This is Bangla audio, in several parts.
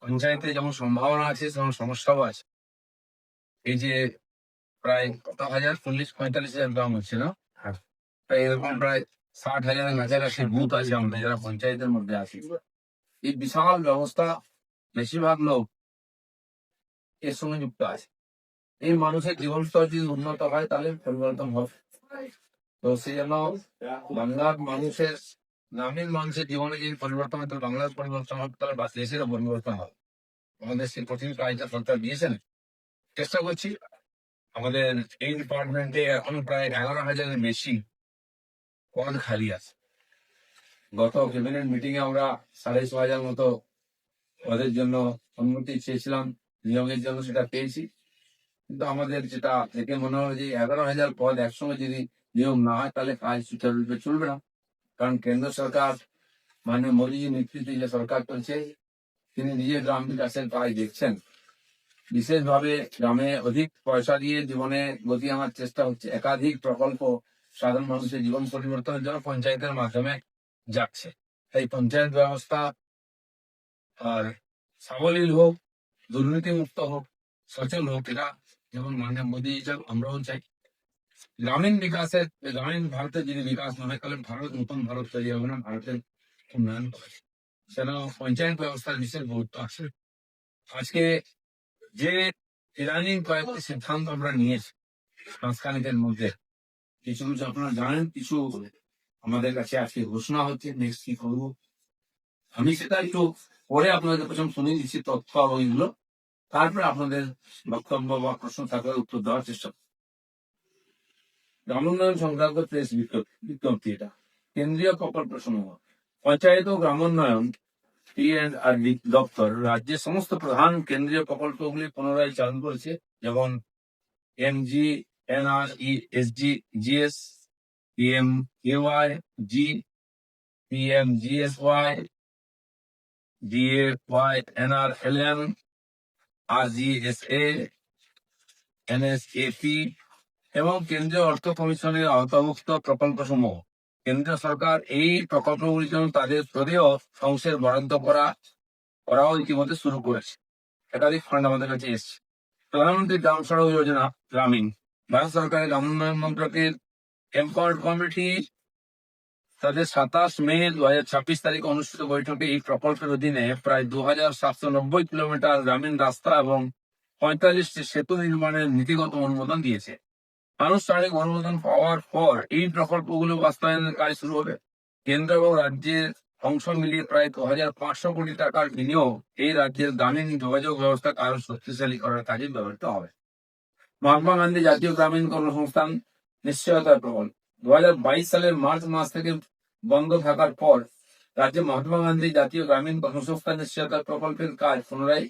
পঞ্চায়েতে যেমন সম্ভাবনা আছে তেমন সমস্যাও আছে। এই যে প্রায় কত হাজার ৪০-৪৫ হাজার গ্রাম হচ্ছে না? হ্যাঁ। প্রায় এরকম প্রায় ৬০,০০০-এর কাছাকাছি বুথ আছে আমাদের যারা পঞ্চায়েতের মধ্যে আছি। এই বিশাল ব্যবস্থা বেশিরভাগ লোক এর সঙ্গে যুক্ত আছে। এই মানুষের জীবনস্তর যদি উন্নত হয় তাহলে পরিবর্তন হবে। তো সেই জন্য বাংলার মানুষের গ্রামীণ মানুষের জীবনে যদি পরিবর্তন হয় তাহলে বাংলার পরিবর্তন হবে, তাহলে দেশেরও পরিবর্তন হবে। আমাদের সেই কঠিন কাজটা সরকার দিয়েছেন। চেষ্টা করছি। আমাদের এই ডিপার্টমেন্টে এখন প্রায় ১১,০০০-এর বেশি পদ খালি আছে। গত ক্যাবিনেট মিটিং এ আমরা ৬৫,০০০ মতো পদের জন্য অনুমতি চেয়েছিলাম, নিয়োগের জন্য সেটা পেয়েছি। কিন্তু আমাদের যেটা দেখে মনে হয় যে ১১,০০০ পদ একসঙ্গে যদি নিয়োগ না হয় তাহলে কাজ সুচারুরূপে চলবে না। কারণ কেন্দ্র সরকার মানে মোদীজির নেতৃত্বে যে সরকার চলছে, তিনি নিজে গ্রাম বিকাশের কাজ দেখছেন। বিশেষভাবে গ্রামে অধিক পয়সা দিয়ে জীবনে গতি আনার চেষ্টা হচ্ছে। একাধিক প্রকল্প সাধারণ মানুষের জীবন পরিবর্তনের জন্য পঞ্চায়েতের মাধ্যমে যাচ্ছে। তাই পঞ্চায়েত ব্যবস্থা আর সাবলীল হোক, দুর্নীতি মুক্ত হোক, সচল হোক, এটা যেমন মাননীয় মোদী চান আমরাও চাই। গ্রামীণ বিকাশের গ্রামীণ ভারতের যদি বিকাশ না হয় তাহলে নতুন ভারত তৈরি হবে না, ভারতের উন্নয়ন হবে। সেজন্য পঞ্চায়েত ব্যবস্থার বিশেষ গুরুত্ব আছে। আজকে যে ইদানিং কয়েকটি সিদ্ধান্ত আমরা নিয়েছি মাঝখানেকের মধ্যে, কিছু কিছু আপনারা জানেন, কিছু আমাদের কাছে আজকে ঘোষণা হচ্ছে নেক্সট কি করবো। আমি সেটা একটু পরে আপনাদের প্রথম শুনে দিচ্ছি তথ্য এবং এগুলো, তারপরে আপনাদের বক্তব্য বা প্রশ্ন থাকলে উত্তর দেওয়ার চেষ্টা করব। গ্রামোন্নয়ন সংক্রান্ত প্রেস বিজ্ঞপ্তি, এটা কেন্দ্রীয় প্রকল্প সমূহ পঞ্চায়েত ও গ্রামোন্নয়ন টি&আর দপ্তর রাজ্যের সমস্ত প্রধান কেন্দ্রীয় প্রকল্পগুলি পুনরায় চালু করেছে, যেমন এমজি, এনআরইএসজি, জিএস, পিএমকেওয়াই, জি, পিএমজিএসওয়াই, ডিএওয়াই, এনআরএলএম, আরজিএসএ, এনএসএপি এবং কেন্দ্রীয় অর্থ কমিশনের আওতাভুক্ত প্রকল্পসমূহ। কেন্দ্র সরকার এই প্রকল্পগুলির জন্য তাদের প্রদেয় অংশের বরাদ্দ করাও ইতিমধ্যে শুরু করেছে। একাধিক ফান্ড আমাদের কাছে এসছে। প্রধানমন্ত্রী গ্রাম সড়ক যোজনা গ্রামীণ, ভারত সরকারের গ্রাম উন্নয়ন মন্ত্রকের এমপাওয়ার্ড কমিটি তাদের ২৭ মে ২০২৬ তারিখে অনুষ্ঠিত বৈঠকে এই প্রকল্পের অধীনে প্রায় ২,৭৯০ কিলোমিটার গ্রামীণ রাস্তা এবং ৪৫টি সেতু নির্মাণের নীতিগত অনুমোদন দিয়েছে। আনুষ্ঠানিক অনুমোদন পাওয়ার পর এই প্রকল্পগুলো বাস্তবায়নের কাজ শুরু হবে। কেন্দ্র এবং রাজ্যের অংশ মিলিয়ে প্রায় ২,৫০০ কোটি টাকার বিনিয়োগ এই রাজ্যের গ্রামীণ যোগাযোগ ব্যবস্থাকে আরো শক্তিশালী করার কাজে ব্যবহৃত হবে। মহাত্মা গান্ধী জাতীয় গ্রামীণ কর্মসংস্থান নিশ্চয়তার প্রকল্প ২০২২ সালের মার্চ মাস থেকে বন্ধ থাকার পর রাজ্যে মহাত্মা গান্ধী জাতীয় গ্রামীণ কর্মসংস্থান নিশ্চয়তা প্রকল্পের কাজ পুনরায়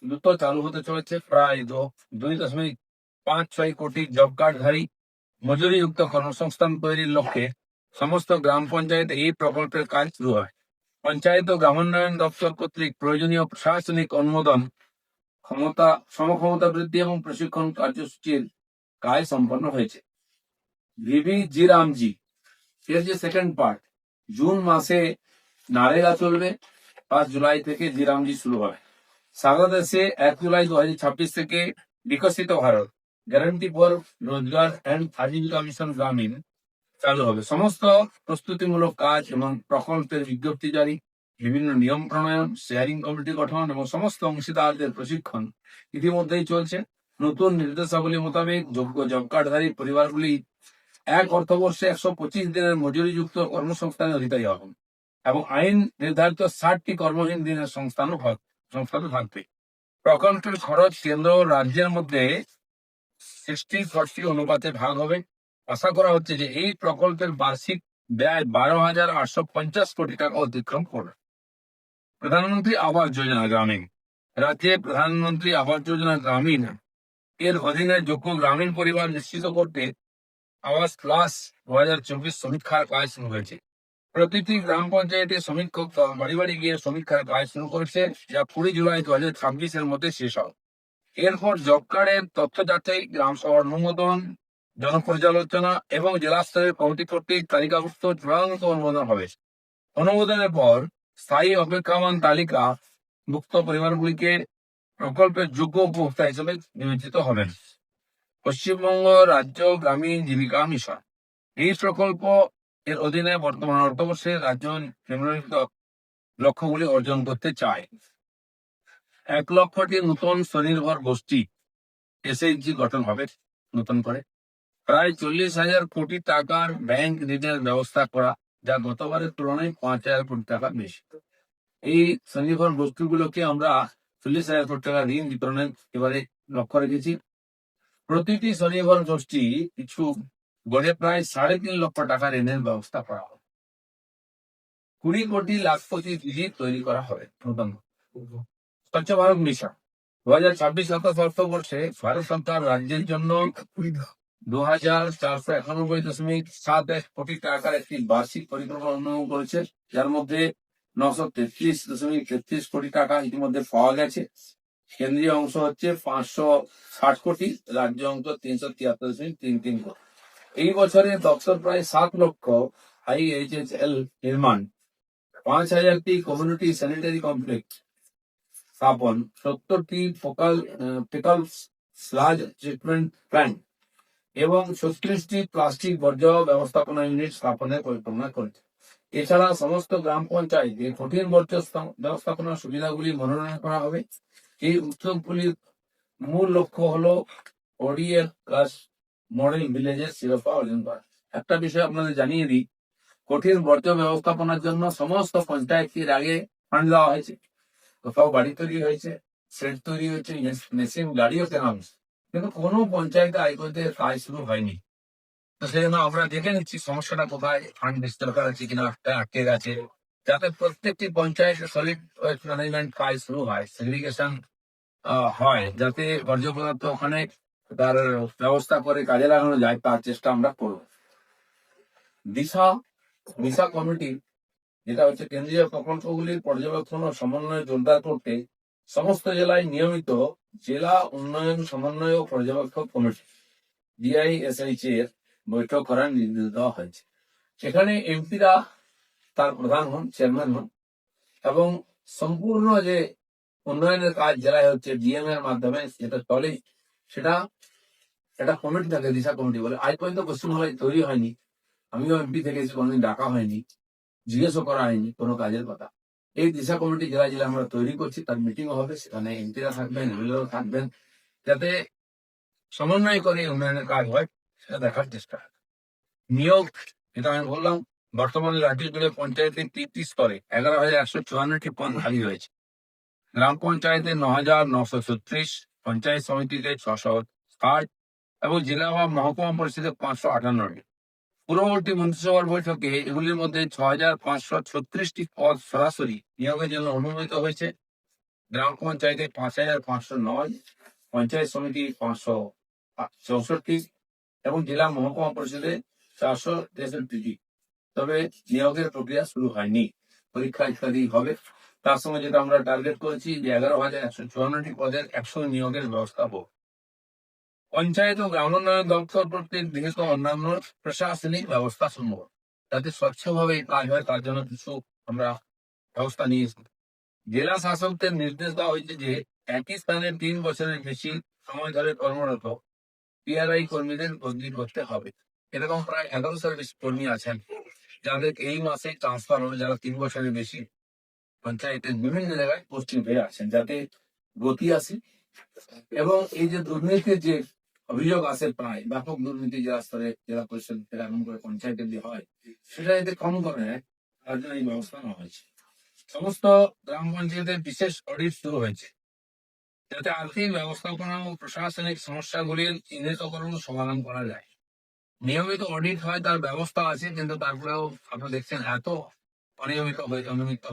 দ্রুত চালু হতে চলেছে। প্রায় ২.৫৬ কোটি জব কার্ডধারী মজুরিযুক্ত কর্মসংস্থান তৈরির লক্ষ্যে সমস্ত গ্রাম পঞ্চায়েতে এই প্রকল্পের কাজ শুরু হয়। পঞ্চায়েত ও গ্রামোন্নয়ন দপ্তর কর্তৃক প্রয়োজনীয় প্রশাসনিক অনুমোদন, সমক্ষমতা বৃদ্ধি এবং প্রশিক্ষণ কার্যসূচির কাজ সম্পন্ন হয়েছে। ভিভি জি রামজি এর যে সেকেন্ড পার্ট, জুন মাসে নারেগা চলবে, ৫ জুলাই থেকে জি রামজি শুরু হবে। সারা দেশে ১ জুলাই ২০২৬ থেকে বিকশিত ভারত গ্যারান্টি ফর রোজগার অ্যান্ড আজীবিকা মিশন গ্রামীণ চালু হবে। সমস্ত প্রস্তুতিমূলক কাজ এবং প্রকল্পের বিজ্ঞপ্তি জারি, বিভিন্ন নিয়ম প্রণয়ন, শেয়ারিং কমিটি গঠন এবং সমস্ত অংশীদারদের প্রশিক্ষণ ইতিমধ্যেই চলছে। নতুন নির্দেশাবলী মোতাবেক যোগ্য জব কার্ডধারী পরিবারগুলি এক অর্থবর্ষে ১২৫ দিনের মজুরিযুক্ত কর্মসংস্থানের অধিকারী হবেন এবং আইন নির্ধারিত ৬০টি কর্মহীন দিনের সংস্থানও থাকবে। প্রকল্পের খরচ কেন্দ্র ও রাজ্যের মধ্যে 60-40 অনুপাতে ভাগ হবে। আশা করা হচ্ছে যে এই প্রকল্পের বার্ষিক ব্যয় ১২,৮৫০ কোটি টাকা অতিক্রম করবে। প্রধানমন্ত্রী আবাস যোজনা গ্রামীণ, রাজ্যে প্রধানমন্ত্রী আবাস যোজনা গ্রামীণ এর অধীনে যোগ্য গ্রামীণ পরিবার নিশ্চিত করতে আবাস প্লাস ২০২৪ সমীক্ষার কাজ শুরু হয়েছে। প্রতিটি গ্রাম পঞ্চায়েতে সমীক্ষক বাড়ি বাড়ি গিয়ে সমীক্ষার কাজ শুরু করেছে, যা ২০ জুলাই ২০২৬ এর মধ্যে শেষ হবে। এরপর জব কার্ডের তথ্য যাচাই, গ্রাম সভার অনুমোদন, জনপর্যালোচনা এবং জেলা স্তরের কমিটি কর্তৃক তালিকাভুক্ত চূড়ান্ত অনুমোদন হবে। অনুমোদনের পর স্থায়ী অপেক্ষমান তালিকা মুক্ত পরিবারগুলিকে প্রকল্পের যোগ্য উপভোক্তা হিসেবে বিবেচিত হবেন। পশ্চিমবঙ্গ রাজ্য গ্রামীণ জীবিকা মিশন এই প্রকল্প এর অধীনে বর্তমান অর্থবর্ষে রাজ্য নিম্নলিখিত লক্ষ্যগুলি অর্জন করতে চায়। 1,00,000টি নতুন স্বনির্ভর গোষ্ঠী এসএইচজি গঠন হবে নতুন করে। প্রায় 40,000 কোটি টাকার ব্যাংক ঋণের ব্যবস্থা করা, যা গতবারের তুলনায় 5,000 কোটি টাকা বেশি। এই স্বনির্ভর গোষ্ঠীগুলোকে আমরা 40,000 কোটি টাকা ঋণ বিতরণের এবারে লক্ষ্য রেখেছি। প্রতিটি স্বনির্ভর গোষ্ঠী কিছু গড়ে প্রায় 3.5 লক্ষ টাকা ঋণের ব্যবস্থা করা হবে। 20 কোটি লাখপতি দিদি তৈরি করা হবে নতুন। স্বচ্ছ ভারত মিশন 2026-27 অর্থবর্ষে ভারত সরকার রাজ্যের জন্য 2,491.71 কোটি টাকার একটি বার্ষিক পরিকল্পনা উন্নয়ন করেছে, যার মধ্যে 933.33 কোটি টাকা ইতিমধ্যে পাওয়া গেছে। কেন্দ্রীয় অংশ হচ্ছে 560 কোটি, রাজ্য অংশ 373.33 কোটি। এই বছরে দপ্তর প্রায় 7 লক্ষ IHHL নির্মাণ, 5,000টি কমিউনিটি স্যানিটারি কমপ্লেক্স স্থাপন, 70টি ফেকাল স্লাজ ট্রিটমেন্ট প্ল্যান্ট এবং 36টি প্লাস্টিক বর্জ্য ব্যবস্থাপনা ইউনিট স্থাপনের পরিকল্পনা করেছে। এছাড়া সমস্ত গ্রাম পঞ্চায়েতে কঠিন বর্জ্য ব্যবস্থাপনা সুবিধাগুলি মনোনয়ন করা হবে। এই উৎসবগুলির মূল লক্ষ্য হলো ODF প্লাস মডেল ভিলেজের শিরোপা অর্জন করা। একটা বিষয় আপনাদের জানিয়ে দিই, কঠিন বর্জ্য ব্যবস্থাপনার জন্য সমস্ত পঞ্চায়েতের আগে ফান্ড দেওয়া হয়েছে, কোথাও বাড়ি তৈরি হয়েছে, সেট তৈরি হয়েছে, মেশিন গাড়িও কেনা হয়েছে, কিন্তু কোনো পঞ্চায়েতে আয় করতে কাজ শুরু হয়নি। তো সেই জন্য আমরা দেখে নিচ্ছি সমস্যাটা কোথায়, ফান্ড বেশি দরকার আছে কিনা, আটকে গেছে, যাতে প্রত্যেকটি পঞ্চায়েতে সলিড ওয়েস্ট ম্যানেজমেন্ট কাজ শুরু হয়, সেগ্রিগেশন হয়, যাতে বর্জ্য পদার্থ ওখানে তার ব্যবস্থা করে কাজে লাগানো যায়, তার চেষ্টা আমরা করব। দিশা কমিটি, যেটা হচ্ছে কেন্দ্রীয় প্রকল্পগুলির পর্যবেক্ষণ ও সমন্বয় জোরদার করতে সমস্ত জেলায় নিয়মিত জেলা উন্নয়ন সমন্বয় ও পর্যবেক্ষক কমিটি DISH এর বৈঠক করার নির্দেশ দেওয়া হয়েছে। সেখানে এমপিরা তার প্রধান হন, চেয়ারম্যান হন, এবং সম্পূর্ণ যে উন্নয়নের কাজ জেলায় হচ্ছে ডিএম এর মাধ্যমে যেটা চলে, সেটা একটা কমিটি থাকে, দিশা কমিটি বলে। আজ পর্যন্ত পশ্চিমবাংলায় তৈরি হয়নি, আমিও এমপি থেকেছি, কোনোদিন ডাকা হয়নি, জিজ্ঞেসও করা হয়নি কোনো কাজের কথা। এই দিশা কমিটি জেলায় জেলায় আমরা তৈরি করছি, তার মিটিংও হবে, সেখানে এমপিরা থাকবেন, এমএলএও থাকবেন, যাতে সমন্বয় করে উন্নয়নের কাজ হয় সেটা দেখার চেষ্টা। নিয়োগ, যেটা আমি বললাম, বর্তমানে রাজ্য জুড়ে পঞ্চায়েতের 3টি স্তরে 11,154টি পদ খালি হয়েছে। গ্রাম পঞ্চায়েতে 9,936, পঞ্চায়েত সমিতিতে 660 এবং জেলা বা মহকুমা পরিষদে 558টি। পূর্ববর্তী মন্ত্রিসভার বৈঠকে এগুলির মধ্যে 6,536টি পদ সরাসরি নিয়োগের জন্য অনুমোদিত হয়েছে। গ্রাম পঞ্চায়েতে 5,509, পঞ্চায়েত সমিতি 564 এবং জেলা মহকুমা পরিষদে 463টি। তবে নিয়োগের প্রক্রিয়া শুরু হয়নি, পরীক্ষা ইত্যাদি হবে। তার সঙ্গে যেটা আমরা টার্গেট করেছি যে 11,154টি পদের 100 নিয়োগের ব্যবস্থা হোক। পঞ্চায়েত ও গ্রাম উন্নয়ন দপ্তর কর্তৃক গৃহীত অন্যান্য প্রশাসনিক ব্যবস্থা সমূহ যাতে স্বচ্ছভাবে কাজ হয়, তার জন্য কিছু আমরা ব্যবস্থা নিয়েছি। জেলা শাসকদের নির্দেশ দেওয়া হয়েছে যে একই স্থানে 3 বছরের বেশি সময় ধরে কর্মরত PRI কর্মীদের বদলি করতে হবে। এরকম প্রায় 1100 বেশি কর্মী আছেন যাদের এই মাসে ট্রান্সফার হবে, যারা 3 বছরের বেশি পঞ্চায়েতের বিভিন্ন জায়গায় পোস্টিং পেয়ে আছেন, যাতে গতি আসে। এবং এই যে দুর্নীতির যে অভিযোগ আছে, প্রায় ব্যাপক দুর্নীতি জেলা স্তরে, জেলা পরিষদ এমন করে পঞ্চায়েতে যে হয়, সেটা যাতে কম করে তার জন্য এই ব্যবস্থা নেওয়া হয়েছে। সমস্ত গ্রাম পঞ্চায়েতের বিশেষ অডিট শুরু হয়েছে, যাতে আর্থিক ব্যবস্থাপনা ও প্রশাসনিক সমস্যাগুলির চিহ্নিতকরণ ও সমাধান করা যায়। নিয়মিত অডিট হয়, তার ব্যবস্থা আছে, কিন্তু তারপরেও আপনারা দেখছেন এত অনিয়মিত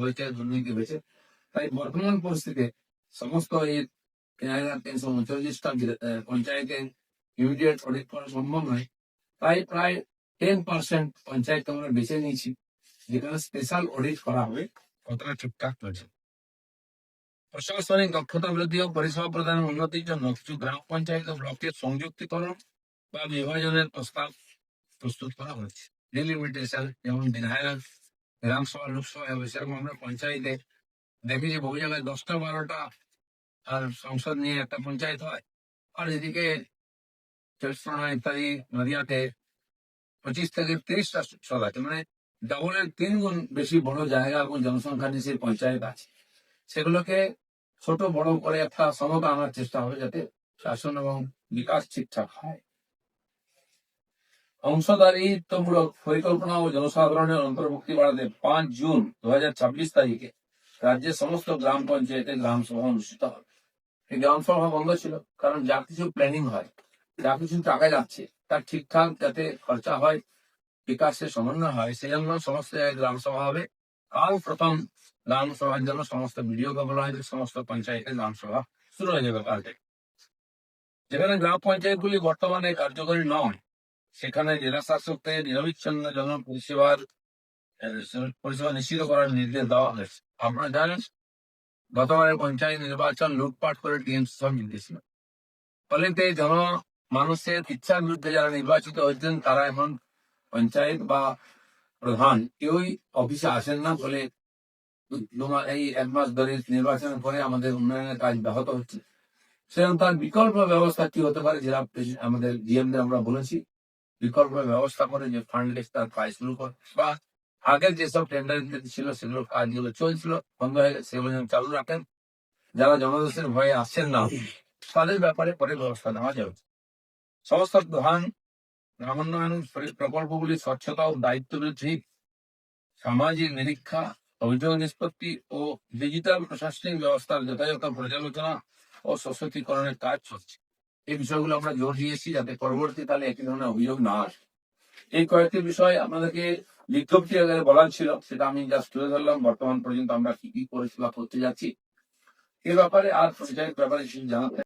হয়েছে, দুর্নীতি হয়েছে। তাই বর্তমান পরিস্থিতিতে সমস্ত এই 3,339টা পঞ্চায়েতে ইমিডিয়েট অডিট করা সম্ভব নয়। তাই প্রায় 10% পঞ্চায়েত আমরা বেছে নিয়েছি, যেখানে স্পেশাল অডিট করা হবে কতটা ঠিকঠাক চলছে। প্রশাসনিক দক্ষতা বৃদ্ধি ও পরিষেবা প্রদানের উন্নতির জন্য কিছু গ্রাম পঞ্চায়েত ও ব্লকের সংযুক্তিকরণ বা বিভাজনের প্রস্তাব প্রস্তুত করা হয়েছে। ডিলিমিটেশন, যেমন বিধায়ক, বিধানসভা, লোকসভা, সেরকম আমরা পঞ্চায়েতে দেখি যে বহু জায়গায় 10টা 12টা আর সংসদ নিয়ে একটা পঞ্চায়েত হয়, আর এদিকে চৈত্রনা ইত্যাদি নদিয়াতে 25 থেকে 30টা সংসদ আছে, মানে ডবলের 3 গুণ বেশি বড় জায়গা এবং জনসংখ্যা নিয়ে সেই পঞ্চায়েত আছে। সেগুলোকে ছোট বড় করে একটা সমতা আনার চেষ্টা হবে, যাতে শাসন এবং বিকাশ ঠিকঠাক হয়। অংশদারিত্বমূলক পরিকল্পনা ও জনসাধারণের অন্তর্ভুক্তি বাড়াতে 5 জুন 2026 তারিখে রাজ্যের সমস্ত গ্রাম পঞ্চায়েতে গ্রাম সভা অনুষ্ঠিত হবে। এই গ্রাম সভা বন্ধ ছিল, কারণ যা কিছু প্ল্যানিং হয়, যা কিছু টাকা যাচ্ছে, তার ঠিকঠাক যাতে খরচা হয়, বিকাশের সমন্বয় হয়, সেই জন্য সমস্ত জায়গায় গ্রাম সভা হবে। কাল প্রথম গ্রাম সভার জন্য সমস্ত ভিডিও বলা হয়েছে, সমস্ত পঞ্চায়েতে গ্রাম সভা শুরু হয়ে যাবে কাল থেকে। যেখানে গ্রাম পঞ্চায়েতগুলি বর্তমানে কার্যকরী নয়, সেখানে জেলা শাসকদের নিরবিচ্ছিন্ন জন পরিষেবা নিশ্চিত করার নির্দেশ দেওয়া হয়েছে। আপনারা জানেন, গতবারের পঞ্চায়েত নির্বাচন লুটপাট করে টিএমসি সব জিতেছিল। ফলে মানুষের ইচ্ছার বিরুদ্ধে যারা নির্বাচিত হয়েছেন, তারা এখন পঞ্চায়েত বা প্রধান কেউই অফিসে আসেন না। বলে এই 1 মাস ধরে নির্বাচনের পরে আমাদের উন্নয়নের কাজ ব্যাহত হচ্ছে। সেরকম তার বিকল্প ব্যবস্থা কি হতে পারে, যারা আমাদের জিএমদের আমরা বলেছি বিকল্প ব্যবস্থা করে যে ফান্ডলেস তার কাজ শুরু করে, বা আগের যেসব টেন্ডার ছিল সেগুলোর কাজগুলো চলছিল বন্ধ হয়ে গেছে, সেগুলো যেন চালু রাখেন। যারা জনদোষের ভয়ে আসছেন না, তাদের ব্যাপারে পরে ব্যবস্থা নেওয়া যাবে। সমস্ত প্রধান গ্রামোন্নয়ন প্রকল্পগুলি স্বচ্ছতা ও দায়িত্ব বৃদ্ধি, সামাজিক নিরীক্ষা, অভিযোগ নিষ্পত্তি ও ডিজিটাল প্রশাসনিক ব্যবস্থার যথাযথ পর্যালোচনা ও সশক্তিকরণের কাজ চলছে। এই বিষয়গুলো আমরা জোর দিয়েছি, যাতে পরবর্তীকালে একই ধরনের অভিযোগ না আসে। এই কয়েকটি বিষয় আপনাদেরকে বিজ্ঞপ্তি আকারে বলার ছিল, সেটা আমি জাস্ট তুলে ধরলাম। বর্তমান পর্যন্ত আমরা কি কি করেছি বা করতে যাচ্ছি, এ ব্যাপারে আর পঞ্চায়েত ব্যাপারে কিছু জানাতে